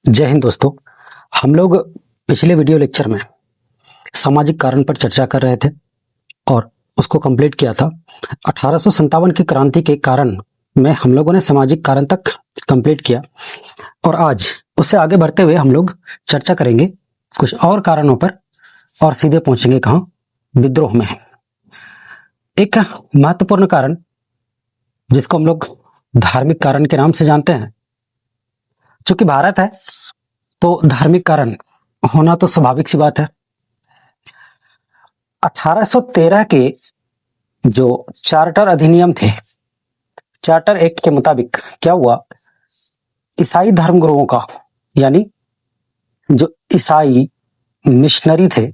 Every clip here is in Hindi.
जय हिंद दोस्तों। हम लोग पिछले वीडियो लेक्चर में सामाजिक कारण पर चर्चा कर रहे थे और उसको कंप्लीट किया था। 1857 की क्रांति के कारण में हम लोगों ने सामाजिक कारण तक कंप्लीट किया और आज उससे आगे बढ़ते हुए हम लोग चर्चा करेंगे कुछ और कारणों पर और सीधे पहुंचेंगे कहाँ? विद्रोह में। एक महत्वपूर्ण कारण जिसको हम लोग धार्मिक कारण के नाम से जानते हैं। चूंकि भारत है तो धार्मिक कारण होना तो स्वाभाविक सी बात है। 1813 के जो चार्टर अधिनियम थे, चार्टर एक्ट के मुताबिक क्या हुआ, ईसाई धर्मगुरुओं का यानी जो ईसाई मिशनरी थे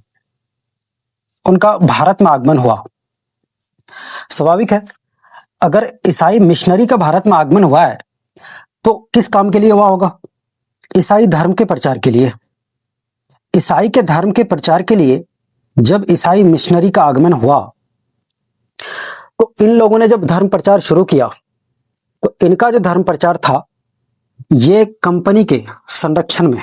उनका भारत में आगमन हुआ। स्वाभाविक है, अगर ईसाई मिशनरी का भारत में आगमन हुआ है तो किस काम के लिए हुआ होगा? ईसाई धर्म के प्रचार के लिए। ईसाई के धर्म के प्रचार के लिए जब ईसाई मिशनरी का आगमन हुआ तो इन लोगों ने जब धर्म प्रचार शुरू किया तो इनका जो धर्म प्रचार था ये कंपनी के संरक्षण में,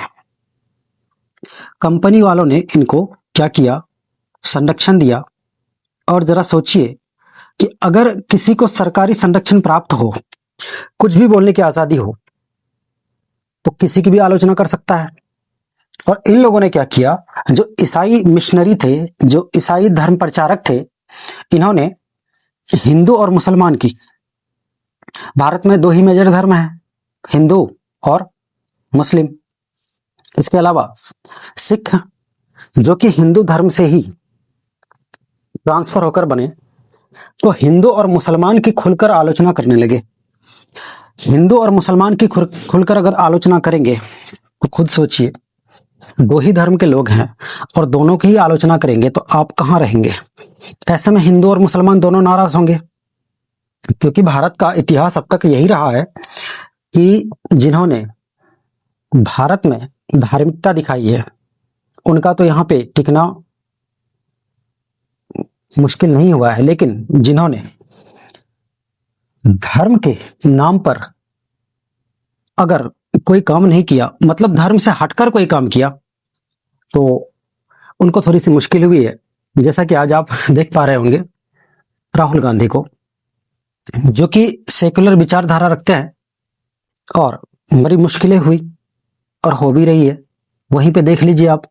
कंपनी वालों ने इनको क्या किया? संरक्षण दिया। और जरा सोचिए कि अगर किसी को सरकारी संरक्षण प्राप्त हो, कुछ भी बोलने की आजादी हो, तो किसी की भी आलोचना कर सकता है। और इन लोगों ने क्या किया? जो ईसाई मिशनरी थे, जो ईसाई धर्म प्रचारक थे, इन्होंने हिंदू और मुसलमान की, भारत में दो ही मेजर धर्म हैं, हिंदू और मुस्लिम। इसके अलावा सिख जो कि हिंदू धर्म से ही ट्रांसफर होकर बने, तो हिंदू और मुसलमान की खुलकर आलोचना करने लगे। हिंदू और मुसलमान की खुलकर अगर आलोचना करेंगे तो खुद सोचिए, दो ही धर्म के लोग हैं और दोनों की ही आलोचना करेंगे तो आप कहां रहेंगे? ऐसे में हिंदू और मुसलमान दोनों नाराज होंगे, क्योंकि भारत का इतिहास अब तक यही रहा है कि जिन्होंने भारत में धार्मिकता दिखाई है उनका तो यहाँ पे टिकना मुश्किल नहीं हुआ है, लेकिन जिन्होंने धर्म के नाम पर अगर कोई काम नहीं किया, मतलब धर्म से हटकर कोई काम किया, तो उनको थोड़ी सी मुश्किल हुई है। जैसा कि आज आप देख पा रहे होंगे राहुल गांधी को, जो कि सेकुलर विचारधारा रखते हैं, और बड़ी मुश्किलें हुई और हो भी रही है। वहीं पे देख लीजिए आप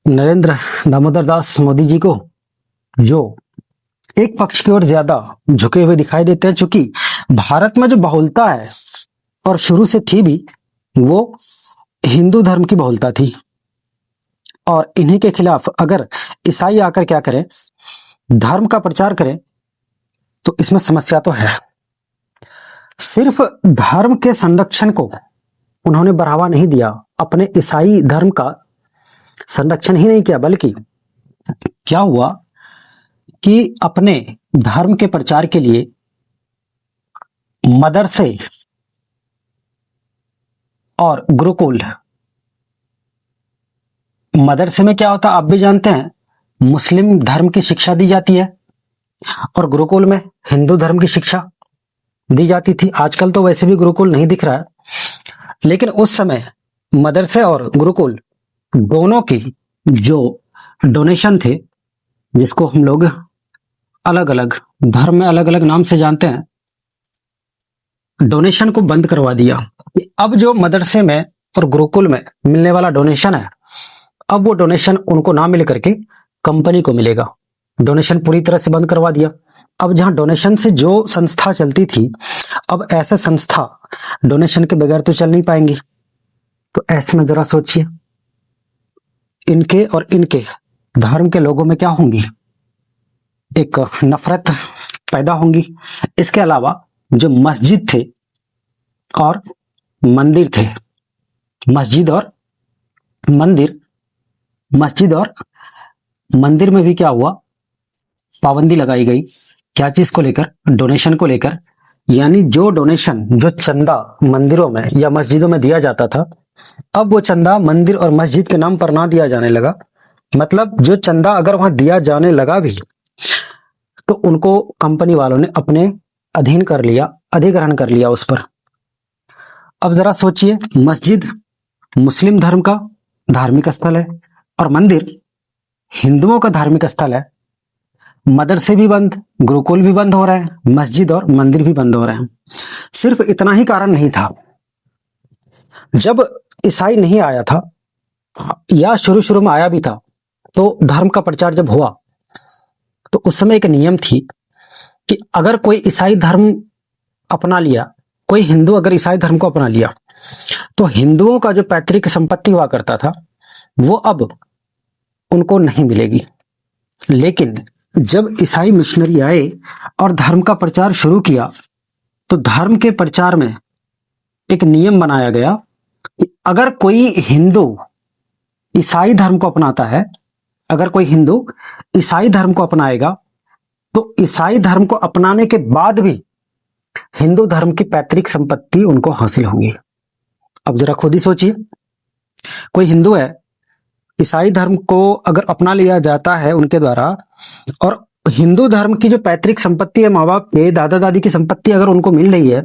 नरेंद्र दामोदर दास मोदी जी को, जो एक पक्ष की ओर ज्यादा झुके हुए दिखाई देते हैं। चूंकि भारत में जो बहुलता है और शुरू से थी भी, वो हिंदू धर्म की बहुलता थी, और इन्हीं के खिलाफ अगर ईसाई आकर क्या करें, धर्म का प्रचार करें, तो इसमें समस्या तो है। सिर्फ धर्म के संरक्षण को उन्होंने बढ़ावा नहीं दिया, अपने ईसाई धर्म का संरक्षण ही नहीं किया, बल्कि क्या हुआ कि अपने धर्म के प्रचार के लिए मदरसे और गुरुकुल, मदरसे में क्या होता आप भी जानते हैं, मुस्लिम धर्म की शिक्षा दी जाती है, और गुरुकुल में हिंदू धर्म की शिक्षा दी जाती थी। आजकल तो वैसे भी गुरुकुल नहीं दिख रहा है, लेकिन उस समय मदरसे और गुरुकुल दोनों की जो डोनेशन थे, जिसको हम लोग अलग अलग धर्म में अलग अलग नाम से जानते हैं, डोनेशन को बंद करवा दिया कि अब जो मदरसे में और गुरुकुल में मिलने वाला डोनेशन है, अब वो डोनेशन उनको ना मिल करके कंपनी को मिलेगा। डोनेशन पूरी तरह से बंद करवा दिया। अब जहां डोनेशन से जो संस्था चलती थी, अब ऐसे संस्था डोनेशन के बगैर तो चल नहीं पाएंगी। तो ऐसे में जरा सोचिए, इनके और इनके धर्म के लोगों में क्या होंगी? एक नफरत पैदा होंगी। इसके अलावा जो मस्जिद थे और मंदिर थे, मस्जिद और मंदिर में भी क्या हुआ? पाबंदी लगाई गई। क्या चीज को लेकर? डोनेशन को लेकर। यानी जो डोनेशन, जो चंदा मंदिरों में या मस्जिदों में दिया जाता था, अब वो चंदा मंदिर और मस्जिद के नाम पर ना दिया जाने लगा। मतलब जो चंदा अगर वहां दिया जाने लगा भी, तो उनको कंपनी वालों ने अपने अधीन कर लिया, अधिग्रहण कर लिया उस पर। अब जरा सोचिए, मस्जिद मुस्लिम धर्म का धार्मिक स्थल है और मंदिर हिंदुओं का धार्मिक स्थल है। मदरसे भी बंद, गुरुकुल भी बंद हो रहे हैं, मस्जिद और मंदिर भी बंद हो रहे हैं। सिर्फ इतना ही कारण नहीं था। जब ईसाई नहीं आया था या शुरू शुरू में आया भी था, तो धर्म का प्रचार जब हुआ तो उस समय एक नियम थी कि अगर कोई ईसाई धर्म अपना लिया, कोई हिंदू अगर ईसाई धर्म को अपना लिया, तो हिंदुओं का जो पैतृक संपत्ति हुआ करता था वो अब उनको नहीं मिलेगी। लेकिन जब ईसाई मिशनरी आए और धर्म का प्रचार शुरू किया, तो धर्म के प्रचार में एक नियम बनाया गया कि अगर कोई हिंदू ईसाई धर्म को अपनाता है, अगर कोई हिंदू ईसाई धर्म को अपनाएगा, तो ईसाई धर्म को अपनाने के बाद भी हिंदू धर्म की पैतृक संपत्ति उनको हासिल होगी। अब जरा खुद ही सोचिए, कोई हिंदू है, ईसाई धर्म को अगर अपना लिया जाता है उनके द्वारा, और हिंदू धर्म की जो पैतृक संपत्ति है, माँ बाप के दादा दादी की संपत्ति अगर उनको मिल रही है,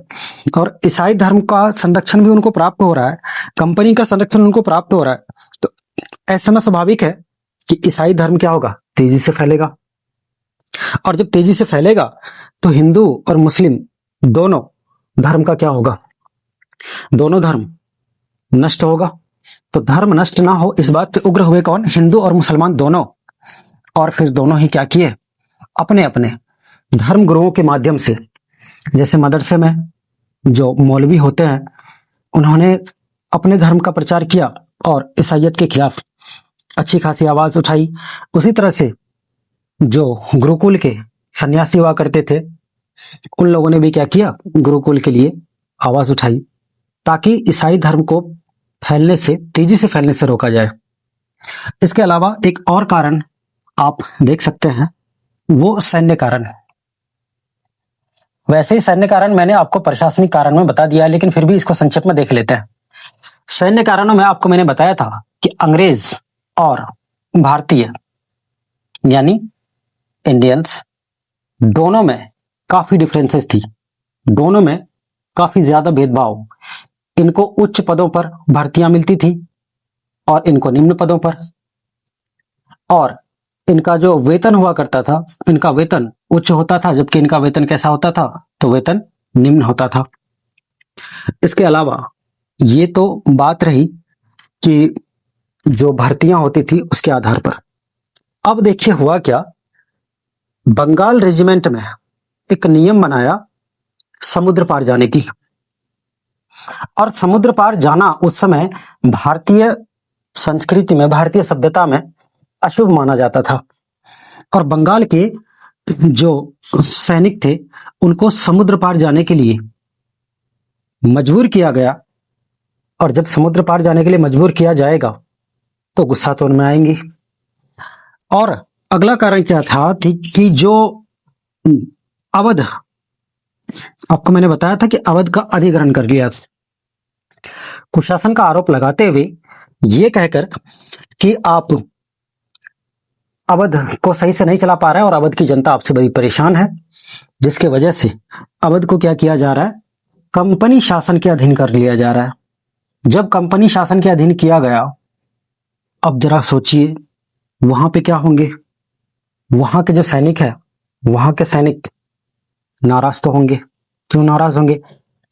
और ईसाई धर्म का संरक्षण भी उनको प्राप्त हो रहा है, कंपनी का संरक्षण उनको प्राप्त हो रहा है, तो ऐसे में स्वाभाविक है कि ईसाई धर्म क्या होगा, तेजी से फैलेगा। और जब तेजी से फैलेगा तो हिंदू और मुस्लिम दोनों धर्म का क्या होगा, दोनों धर्म नष्ट होगा। तो धर्म नष्ट ना हो इस बात से उग्र हुए कौन, हिंदू और मुसलमान दोनों। और फिर दोनों ही क्या किए, अपने अपने धर्म गुरुओं के माध्यम से, जैसे मदरसे में जो मौलवी होते हैं, उन्होंने अपने धर्म का प्रचार किया और ईसाइयत के खिलाफ अच्छी खासी आवाज उठाई। उसी तरह से जो गुरुकुल के सन्यासी हुआ करते थे, उन लोगों ने भी क्या किया, गुरुकुल के लिए आवाज उठाई, ताकि ईसाई धर्म को फैलने से, तेजी से फैलने से रोका जाए। इसके अलावा एक और कारण आप देख सकते हैं, वो सैन्य कारण है। वैसे ही सैन्य कारण मैंने आपको प्रशासनिक कारण में बता दिया, लेकिन फिर भी इसको संक्षेप में देख लेते हैं। सैन्य कारणों में आपको मैंने बताया था कि अंग्रेज और भारतीय यानी इंडियंस दोनों में काफी डिफरेंसेस थी, दोनों में काफी ज्यादा भेदभाव। इनको उच्च पदों पर भर्तियां मिलती थी और इनको निम्न पदों पर, और इनका जो वेतन हुआ करता था, इनका वेतन उच्च होता था, जबकि इनका वेतन कैसा होता था, तो वेतन निम्न होता था। इसके अलावा ये तो बात रही कि जो भर्तियां होती थी उसके आधार पर। अब देखिए हुआ क्या, बंगाल रेजिमेंट में एक नियम बनाया समुद्र पार जाने की। और समुद्र पार जाना उस समय भारतीय संस्कृति में, भारतीय सभ्यता में अशुभ माना जाता था। और बंगाल के जो सैनिक थे उनको समुद्र पार जाने के लिए मजबूर किया गया। और जब समुद्र पार जाने के लिए मजबूर किया जाएगा तो गुस्सा तो उनमें आएंगी। और अगला कारण क्या था कि जो अवध, आपको मैंने बताया था कि अवध का अधिग्रहण कर लिया, कुशासन का आरोप लगाते हुए ये कहकर कि आप अवध को सही से नहीं चला पा रहे हैं और अवध की जनता आपसे बड़ी परेशान है, जिसके वजह से अवध को क्या किया जा रहा है, कंपनी शासन के अधीन कर लिया जा रहा है। जब कंपनी शासन के अधीन किया गया, अब जरा सोचिए वहां पे क्या होंगे, वहां के जो सैनिक है, वहां के सैनिक नाराज तो होंगे। क्यों नाराज होंगे,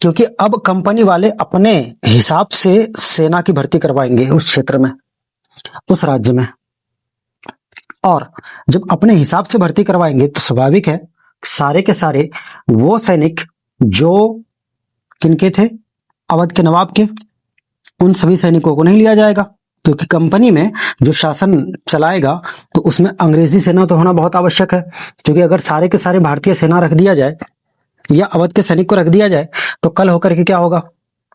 क्योंकि अब कंपनी वाले अपने हिसाब से सेना की भर्ती करवाएंगे उस क्षेत्र में, उस राज्य में। और जब अपने हिसाब से भर्ती करवाएंगे तो स्वाभाविक है सारे के सारे वो सैनिक जो किनके थे, अवध के नवाब के, उन सभी सैनिकों को नहीं लिया जाएगा, क्योंकि कंपनी में जो शासन चलाएगा तो उसमें अंग्रेजी सेना तो होना बहुत आवश्यक है। क्योंकि अगर सारे के सारे भारतीय सेना रख दिया जाए या अवध के सैनिक को रख दिया जाए तो कल होकर के क्या होगा,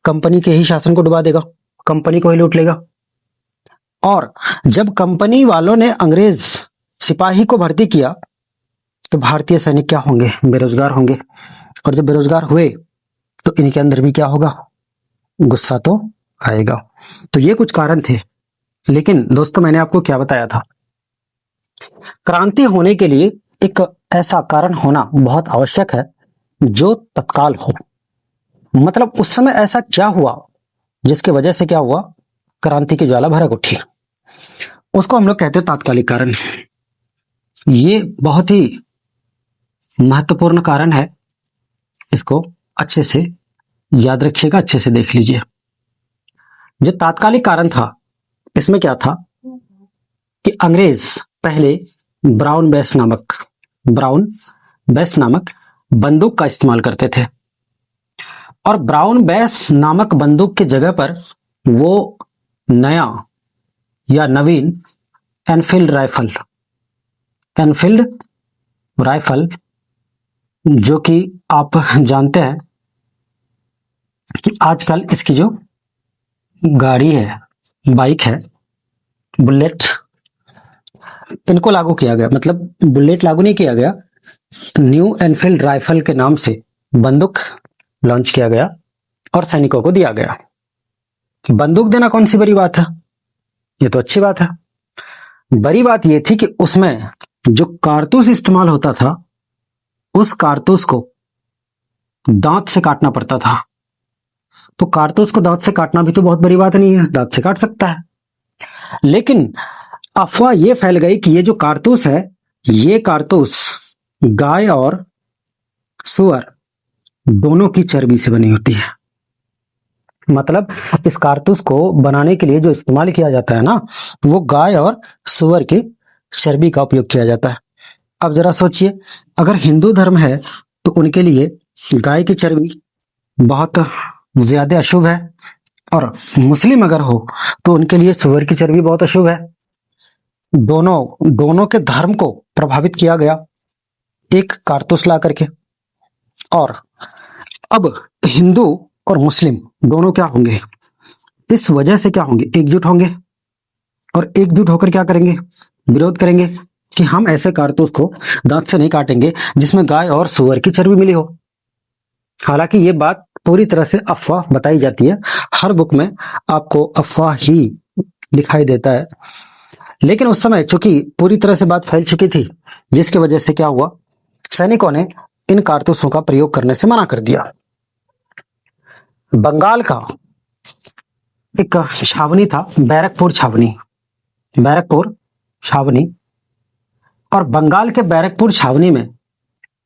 कंपनी के ही शासन को डुबा देगा, कंपनी को ही लूट लेगा। और जब कंपनी वालों ने अंग्रेज सिपाही को भर्ती किया तो भारतीय सैनिक क्या होंगे, बेरोजगार होंगे। और जब बेरोजगार हुए तो इनके अंदर भी क्या होगा, गुस्सा तो आएगा। तो ये कुछ कारण थे। लेकिन दोस्तों मैंने आपको क्या बताया था, क्रांति होने के लिए एक ऐसा कारण होना बहुत आवश्यक है जो तत्काल हो। मतलब उस समय ऐसा क्या हुआ जिसके वजह से क्या हुआ, क्रांति की ज्वाला भड़क उठी, उसको हम लोग कहते हैं तात्कालिक कारण। ये बहुत ही महत्वपूर्ण कारण है, इसको अच्छे से याद रखिएगा, अच्छे से देख लीजिए। जो तात्कालिक कारण था, इसमें क्या था कि अंग्रेज पहले ब्राउन बेस नामक बंदूक का इस्तेमाल करते थे, और ब्राउन बेस नामक बंदूक की जगह पर वो नया या नवीन एनफील्ड राइफल, जो कि आप जानते हैं कि आजकल इसकी जो गाड़ी है, बाइक है, बुलेट, इनको लागू किया गया। मतलब बुलेट लागू नहीं किया गया, न्यू एनफील्ड राइफल के नाम से बंदूक लॉन्च किया गया और सैनिकों को दिया गया। बंदूक देना कौन सी बड़ी बात है, ये तो अच्छी बात है। बड़ी बात ये थी कि उसमें जो कारतूस इस्तेमाल होता था, उस कारतूस को दांत से काटना पड़ता था। तो कारतूस को दांत से काटना भी तो बहुत बड़ी बात नहीं है, दांत से काट सकता है। लेकिन अफवाह ये फैल गई कि ये जो कारतूस है, ये कारतूस गाय और सुअर दोनों की चर्बी से बनी होती है। मतलब इस कारतूस को बनाने के लिए जो इस्तेमाल किया जाता है ना, वो गाय और सुअर की चर्बी का उपयोग किया जाता है। अब जरा सोचिए, अगर हिंदू धर्म है तो उनके लिए गाय की चर्बी बहुत ज्यादा अशुभ है, और मुस्लिम अगर हो तो उनके लिए सुअर की चर्बी बहुत अशुभ है। दोनों के धर्म को प्रभावित किया गया एक कारतूस ला करके। और अब हिंदू और मुस्लिम दोनों क्या होंगे, इस वजह से क्या होंगे, एकजुट होंगे, और एकजुट होकर क्या करेंगे, विरोध करेंगे कि हम ऐसे कारतूस को दांत से नहीं काटेंगे जिसमें गाय और सुअर की चर्बी मिली हो। हालांकि ये बात पूरी तरह से अफवाह बताई जाती है, हर बुक में आपको अफवाह ही दिखाई देता है। लेकिन उस समय चूंकि पूरी तरह से बात फैल चुकी थी, जिसकी वजह से क्या हुआ, सैनिकों ने इन कारतूसों का प्रयोग करने से मना कर दिया। बंगाल का एक छावनी था, बैरकपुर छावनी, और बंगाल के बैरकपुर छावनी में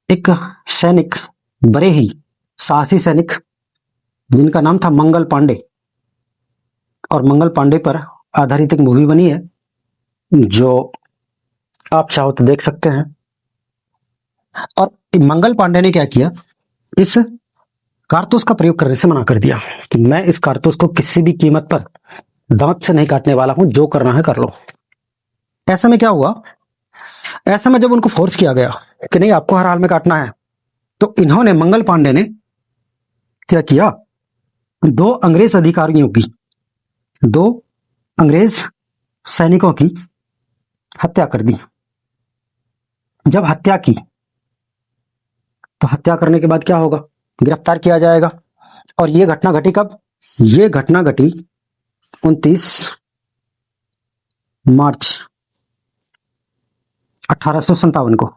एक सैनिक, बड़े ही साहसी सैनिक, जिनका नाम था मंगल पांडे, और मंगल पांडे पर आधारित एक मूवी बनी है जो आप चाहो तो देख सकते हैं। और मंगल पांडे ने क्या किया, इस कारतूस का प्रयोग करने से मना कर दिया कि मैं इस कारतूस को किसी भी कीमत पर दांत से नहीं काटने वाला हूं, जो करना है कर लो। ऐसे में क्या हुआ, ऐसे में जब उनको फोर्स किया गया कि नहीं आपको हर हाल में काटना है, तो इन्होंने, मंगल पांडे ने क्या किया, दो अंग्रेज सैनिकों की हत्या कर दी। जब हत्या की तो हत्या करने के बाद क्या होगा, गिरफ्तार किया जाएगा। और ये घटना घटी कब, ये घटना घटी 29 मार्च 1857 को।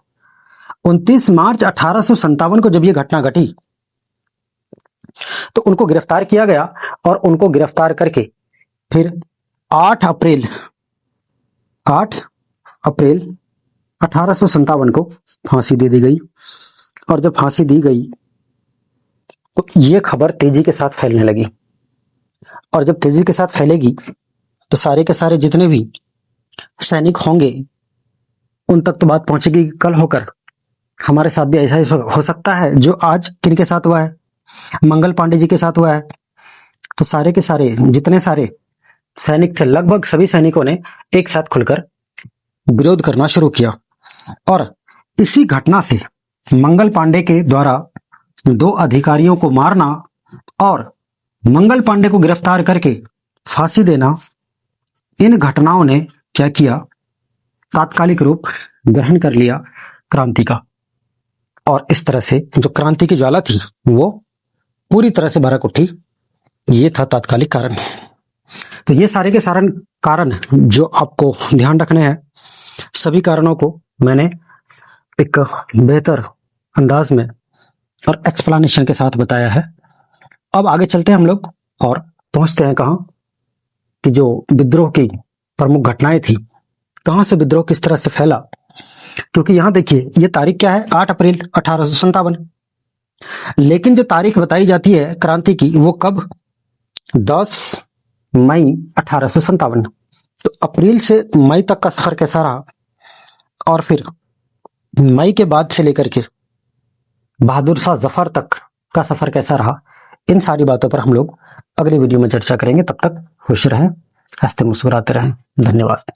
29 मार्च 1857 को जब ये घटना घटी तो उनको गिरफ्तार किया गया, और उनको गिरफ्तार करके फिर 8 अप्रैल 1857 को फांसी दे दी गई। और जब फांसी दी गई तो ये खबर तेजी के साथ फैलने लगी, और जब तेजी के साथ फैलेगी तो सारे के सारे जितने भी सैनिक होंगे उन तक तो बात पहुंचेगी, कल होकर हमारे साथ भी ऐसा ही हो सकता है जो आज किनके साथ हुआ है, मंगल पांडे जी के साथ हुआ है। तो सारे के सारे जितने सारे सैनिक थे, लगभग सभी सैनिकों ने एक साथ खुलकर विरोध करना शुरू किया। और इसी घटना से मंगल पांडे के द्वारा 2 अधिकारियों को मारना और मंगल पांडे को गिरफ्तार करके फांसी देना, इन घटनाओं ने क्या किया, तात्कालिक रूप ग्रहण कर लिया क्रांति का। और इस तरह से जो क्रांति की ज्वाला थी वो पूरी तरह से भड़क उठी। ये था तात्कालिक कारण। तो ये सारे के सारे कारण जो आपको ध्यान रखने हैं, सभी कारणों को मैंने एक बेहतर अंदाज में और एक्सप्लेनेशन के साथ बताया है। अब आगे चलते हैं हम लोग और पहुंचते हैं कहां कि जो विद्रोह की प्रमुख घटनाएं थी, कहां से विद्रोह किस तरह से फैला। क्योंकि यहां देखिए ये तारीख क्या है, 8 अप्रैल 1857, लेकिन जो तारीख बताई जाती है क्रांति की वो कब, 10 मई 1857। तो अप्रैल से मई तक का सफर कैसा रहा और फिर मई के बाद से लेकर के बहादुर शाह जफर तक का सफर कैसा रहा, इन सारी बातों पर हम लोग अगले वीडियो में चर्चा करेंगे। तब तक खुश रहें, हंसते मुस्कुराते रहें। धन्यवाद।